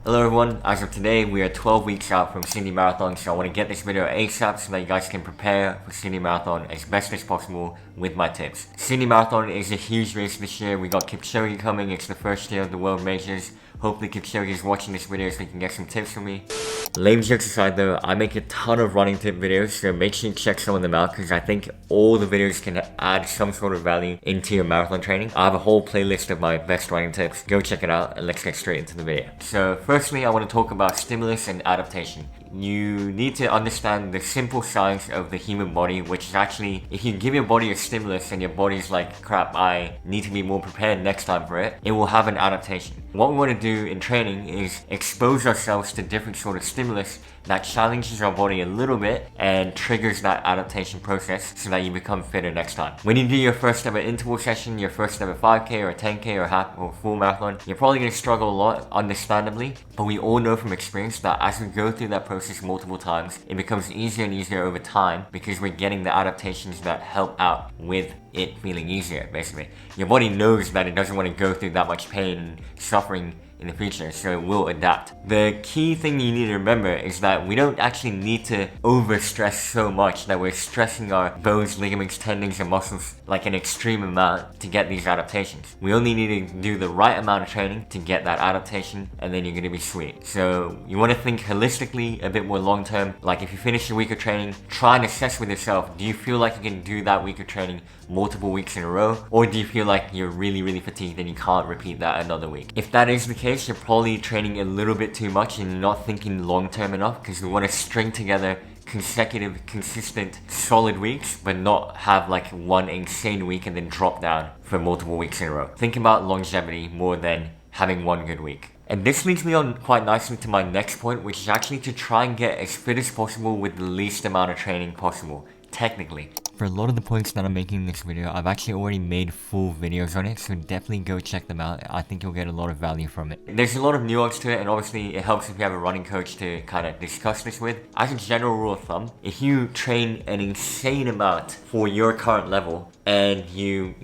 Hello everyone, as of today we are 12 weeks out from Sydney Marathon, so I want to get this video ASAP so that you guys can prepare for Sydney Marathon as best as possible with my tips. Sydney Marathon is a huge race this year. We got Kipchoge coming, it's the first year of the World Majors. Hopefully Kipchoge is watching this video so he can get some tips from me. Lame jokes aside though, I make a ton of running tip videos, so make sure you check some of them out because I think all the videos can add some sort of value into your marathon training. I have a whole playlist of my best running tips. Go check it out and let's get straight into the video. So firstly, I want to talk about stimulus and adaptation. You need to understand the simple science of the human body, which is actually, if you give your body a stimulus and your body's like, crap, I need to be more prepared next time for it, it will have an adaptation. What we want to do in training is expose ourselves to different sort of stimulus that challenges our body a little bit and triggers that adaptation process so that you become fitter next time. When you do your first ever interval session, your first ever 5k or 10k or half or full marathon, you're probably going to struggle a lot, understandably, but we all know from experience that as we go through that process multiple times, it becomes easier and easier over time because we're getting the adaptations that help out with it feeling easier, basically. Your body knows that it doesn't want to go through that much pain and suffering in the future, so it will adapt. The key thing you need to remember is that we don't actually need to overstress so much that we're stressing our bones, ligaments, tendons, and muscles like an extreme amount to get these adaptations. We only need to do the right amount of training to get that adaptation, and then you're gonna be sweet. So you want to think holistically, a bit more long term. Like if you finish your week of training, try and assess with yourself, do you feel like you can do that week of training multiple weeks in a row, or do you feel like you're really fatigued and you can't repeat that another week? If that is the case, you're probably training a little bit too much and you're not thinking long term enough, because we want to string together consecutive, consistent, solid weeks, but not have like one insane week and then drop down for multiple weeks in a row. Think about longevity more than having one good week. And this leads me on quite nicely to my next point, which is actually to try and get as fit as possible with the least amount of training possible, technically. For a lot of the points that I'm making in this video, I've actually already made full videos on it, so definitely go check them out. I think you'll get a lot of value from it. There's a lot of nuance to it, and obviously it helps if you have a running coach to kind of discuss this with. As a general rule of thumb, if you train an insane amount for your current level and you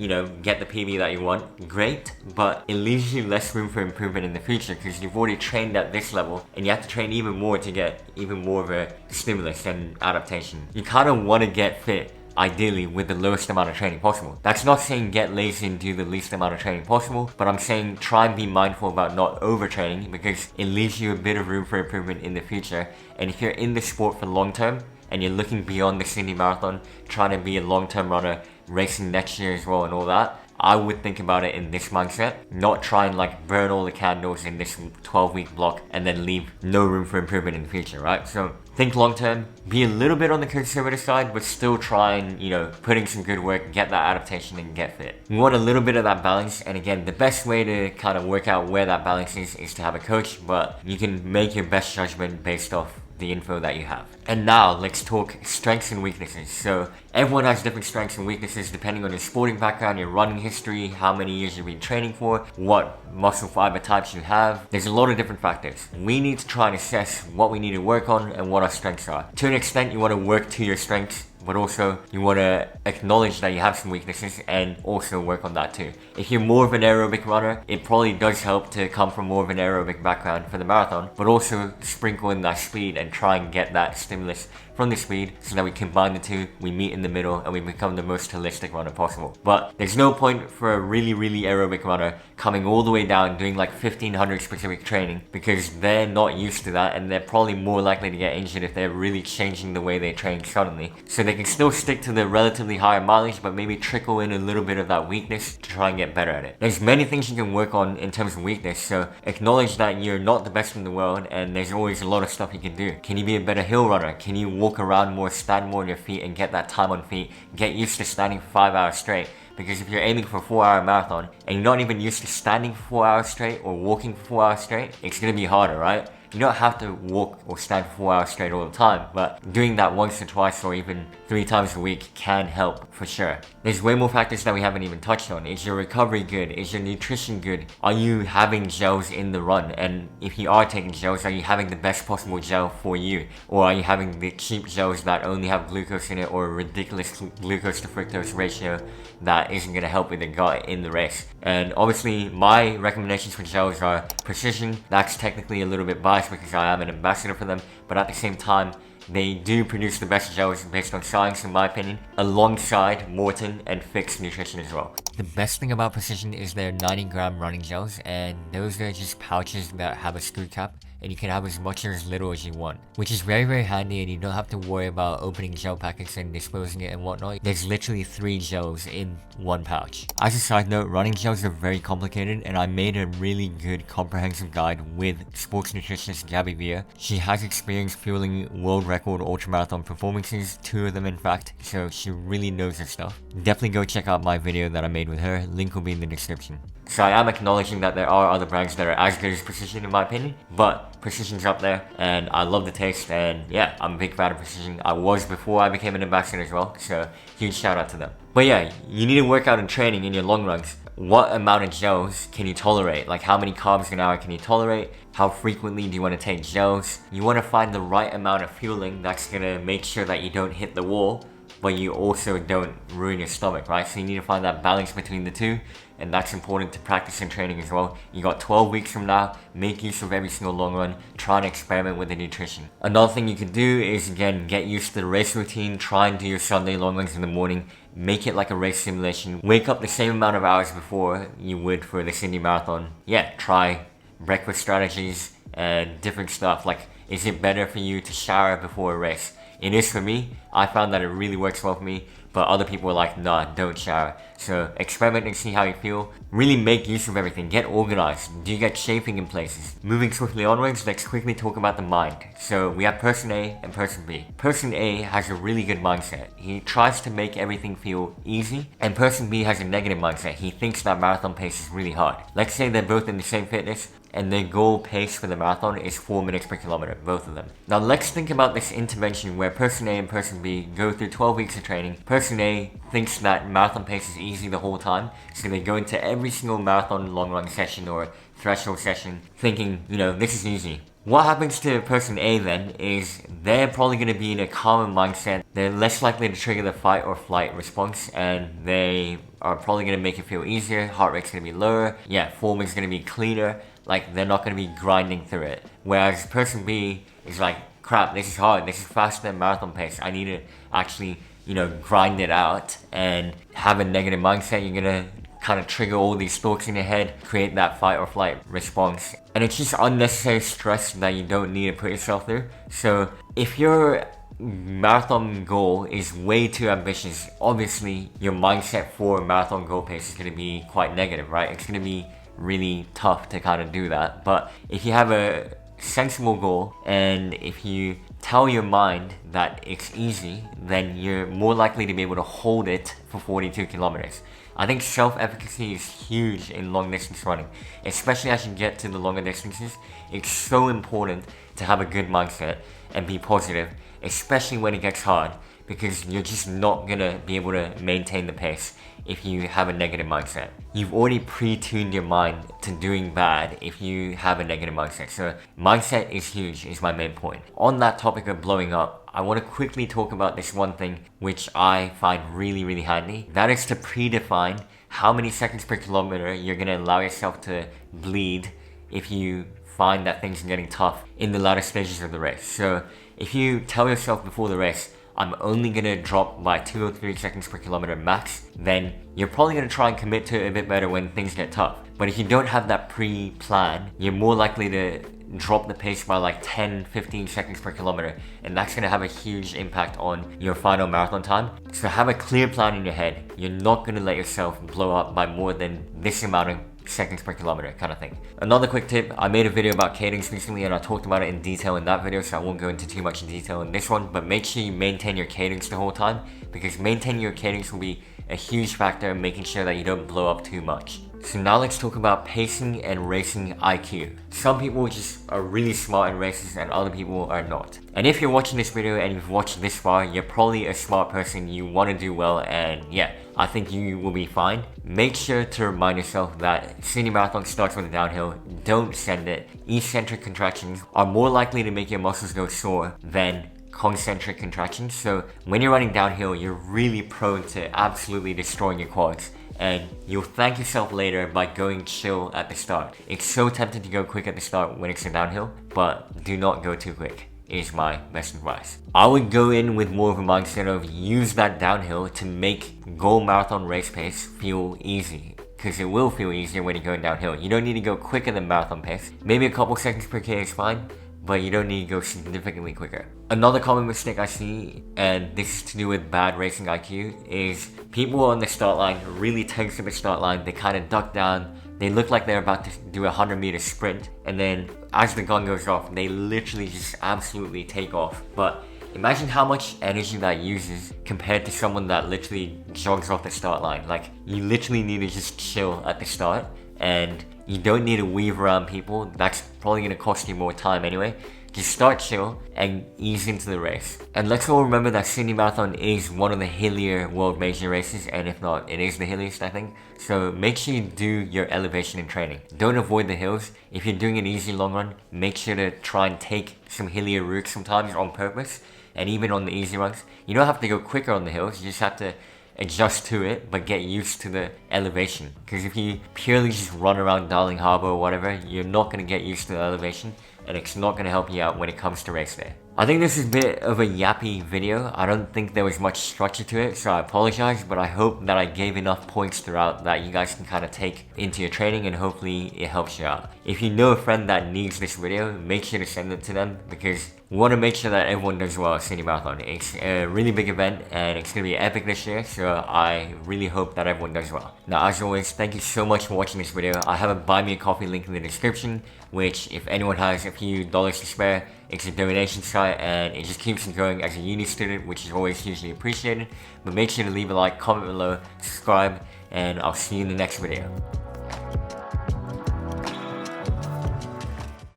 get the PB that you want, great, but it leaves you less room for improvement in the future because you've already trained at this level and you have to train even more to get even more of a stimulus and adaptation. You kind of want to get fit ideally with the lowest amount of training possible. That's not saying get lazy and do the least amount of training possible, but I'm saying try and be mindful about not overtraining because it leaves you a bit of room for improvement in the future. And if you're in the sport for long term and you're looking beyond the Sydney Marathon, trying to be a long-term runner, racing next year as well and all that, I would think about it in this mindset, not try and like burn all the candles in this 12-week block and then leave no room for improvement in the future, right? So think long term, be a little bit on the conservative side, but still try and, put in some good work, get that adaptation and get fit. We want a little bit of that balance, and again, the best way to kind of work out where that balance is to have a coach, but you can make your best judgment based off the info that you have. And now let's talk strengths and weaknesses. So everyone has different strengths and weaknesses depending on your sporting background, your running history, how many years you've been training for, what muscle fiber types you have. There's a lot of different factors. We need to try and assess what we need to work on and what our strengths are. To an extent, you want to work to your strengths, but also you want to acknowledge that you have some weaknesses and also work on that too. If you're more of an aerobic runner, it probably does help to come from more of an aerobic background for the marathon, but also sprinkle in that speed and try and get that stimulus from the speed so that we combine the two, we meet in the middle, and we become the most holistic runner possible. But there's no point for a really aerobic runner coming all the way down doing like 1500 specific training because they're not used to that and they're probably more likely to get injured if they're really changing the way they train suddenly. So they can still stick to the relatively higher mileage but maybe trickle in a little bit of that weakness to try and get better at it. There's many things you can work on in terms of weakness, so acknowledge that you're not the best in the world and there's always a lot of stuff you can do. Can you be a better hill runner? Can you walk around more, stand more on your feet and get that time on feet? Get used to standing for 5 hours straight. Because if you're aiming for a 4-hour marathon and you're not even used to standing for 4 hours straight or walking for 4 hours straight, it's gonna be harder, right? You don't have to walk or stand for 4 hours straight all the time, but doing that once or twice or even 3 times a week can help for sure. There's way more factors that we haven't even touched on. Is your recovery good? Is your nutrition good? Are you having gels in the run? And if you are taking gels, are you having the best possible gel for you? Or are you having the cheap gels that only have glucose in it, or a ridiculous glucose to fructose ratio that isn't going to help with the gut in the race? And obviously my recommendations for gels are Precision. That's technically a little bit biased because I am an ambassador for them, but at the same time they do produce the best gels based on science, in my opinion, alongside Maurten and Fix Nutrition as well. The best thing about Precision is their 90-gram running gels, and those are just pouches that have a screw cap, and you can have as much or as little as you want, which is very, very handy, and you don't have to worry about opening gel packets and disposing it and whatnot. There's literally 3 gels in one pouch. As a side note, running gels are very complicated, and I made a really good comprehensive guide with sports nutritionist Gabby Villa. She has experience fueling world record ultramarathon performances, 2 of them in fact, so she really knows her stuff. Definitely go check out my video that I made with her, link will be in the description. So I am acknowledging that there are other brands that are as good as Precision in my opinion, but Precision's up there, and I love the taste, and yeah, I'm a big fan of Precision. I was before I became an ambassador as well, so huge shout out to them. But yeah, you need to work out and training in your long runs. What amount of gels can you tolerate? Like how many carbs an hour can you tolerate? How frequently do you want to take gels? You want to find the right amount of fueling that's going to make sure that you don't hit the wall, but you also don't ruin your stomach, right? So you need to find that balance between the two, and that's important to practice and training as well. You got 12 weeks from now, make use of every single long run, try and experiment with the nutrition. Another thing you can do is, again, get used to the race routine, try and do your Sunday long runs in the morning, make it like a race simulation, wake up the same amount of hours before you would for the Sydney Marathon. Yeah, try breakfast strategies and different stuff. Like, is it better for you to shower before a race? It is for me. I found that it really works well for me, but other people are like, nah, don't shower. So experiment and see how you feel. Really make use of everything. Get organized. Do you get chafing in places? Moving swiftly onwards, let's quickly talk about the mind. So we have person A and person B. Person A has a really good mindset. He tries to make everything feel easy, and person B has a negative mindset. He thinks that marathon pace is really hard. Let's say they're both in the same fitness, and their goal pace for the marathon is 4 minutes per kilometer, both of them. Now let's think about this intervention where person A and person B go through 12 weeks of training. Person A thinks that marathon pace is easy the whole time, so they go into every single marathon long run session or threshold session thinking, you know, this is easy. What happens to person A then is they're probably going to be in a calmer mindset. They're less likely to trigger the fight or flight response, and they are probably going to make it feel easier. Heart rate's going to be lower. Yeah, form is going to be cleaner. Like, they're not going to be grinding through it. Whereas person B is like, crap, this is hard. This is faster than marathon pace. I need to actually, you know, grind it out and have a negative mindset. You're going to kind of trigger all these thoughts in your head, create that fight or flight response. And it's just unnecessary stress that you don't need to put yourself through. So if your marathon goal is way too ambitious, obviously your mindset for marathon goal pace is going to be quite negative, right? It's going to be really tough to kind of do that. But if you have a sensible goal, and if you tell your mind that it's easy, then you're more likely to be able to hold it for 42 kilometers. I think self-efficacy is huge in long distance running, especially as you get to the longer distances. It's so important to have a good mindset and be positive, especially when it gets hard, because you're just not gonna be able to maintain the pace if you have a negative mindset. You've already pre-tuned your mind to doing bad if you have a negative mindset. So mindset is huge, is my main point. On that topic of blowing up, I want to quickly talk about this one thing which I find really, really handy. That is to predefine how many seconds per kilometer you're gonna allow yourself to bleed if you find that things are getting tough in the latter stages of the race. So if you tell yourself before the race, I'm only gonna drop by 2 or 3 seconds per kilometer max, then you're probably gonna try and commit to it a bit better when things get tough. But if you don't have that pre-plan, you're more likely to drop the pace by like 10-15 seconds per kilometer, and that's gonna have a huge impact on your final marathon time. So have a clear plan in your head. You're not gonna let yourself blow up by more than this amount of seconds per kilometer kind of thing. Another quick tip, I made a video about cadence recently and I talked about it in detail in that video, so I won't go into too much detail in this one, but make sure you maintain your cadence the whole time, because maintaining your cadence will be a huge factor in making sure that you don't blow up too much. So now let's talk about pacing and racing IQ. Some people just are really smart in races and other people are not. And if you're watching this video and you've watched this far, you're probably a smart person, you want to do well, and yeah, I think you will be fine. Make sure to remind yourself that Sydney Marathon starts with a downhill. Don't send it. Eccentric contractions are more likely to make your muscles go sore than concentric contractions. So when you're running downhill, you're really prone to absolutely destroying your quads. And you'll thank yourself later by going chill at the start. It's so tempting to go quick at the start when it's a downhill, but do not go too quick, is my best advice. I would go in with more of a mindset of use that downhill to make goal marathon race pace feel easy. Because it will feel easier when you're going downhill. You don't need to go quicker than marathon pace. Maybe a couple seconds per K is fine, but you don't need to go significantly quicker. Another common mistake I see, and this is to do with bad racing IQ, is people on the start line really tense at the start line. They kind of duck down. They look like they're about to do a 100-meter sprint, and then as the gun goes off, they literally just absolutely take off. But imagine how much energy that uses compared to someone that literally jogs off the start line. Like, you literally need to just chill at the start, and you don't need to weave around people. That's probably going to cost you more time anyway. Just start chill and ease into the race. And let's all remember that Sydney Marathon is one of the hillier world major races, and if not, it is the hilliest, I think. So make sure you do your elevation in training. Don't avoid the hills. If you're doing an easy long run, make sure to try and take some hillier routes sometimes on purpose. And even on the easy runs, you don't have to go quicker on the hills, you just have to adjust to it, but get used to the elevation. Because if you purely just run around Darling Harbour or whatever, you're not going to get used to the elevation, and it's not going to help you out when it comes to race day. I think this is a bit of a yappy video. I don't think there was much structure to it, so I apologize, but I hope that I gave enough points throughout that you guys can kind of take into your training, and hopefully it helps you out. If you know a friend that needs this video, make sure to send it to them, because we want to make sure that everyone does well at Sydney Marathon. It's a really big event, and it's going to be epic this year, so I really hope that everyone does well. Now, as always, thank you so much for watching this video. I have a buy me a coffee link in the description, which if anyone has a few dollars to spare, it's a donation site, and it just keeps me going as a uni student, which is always hugely appreciated. But make sure to leave a like, comment below, subscribe, and I'll see you in the next video.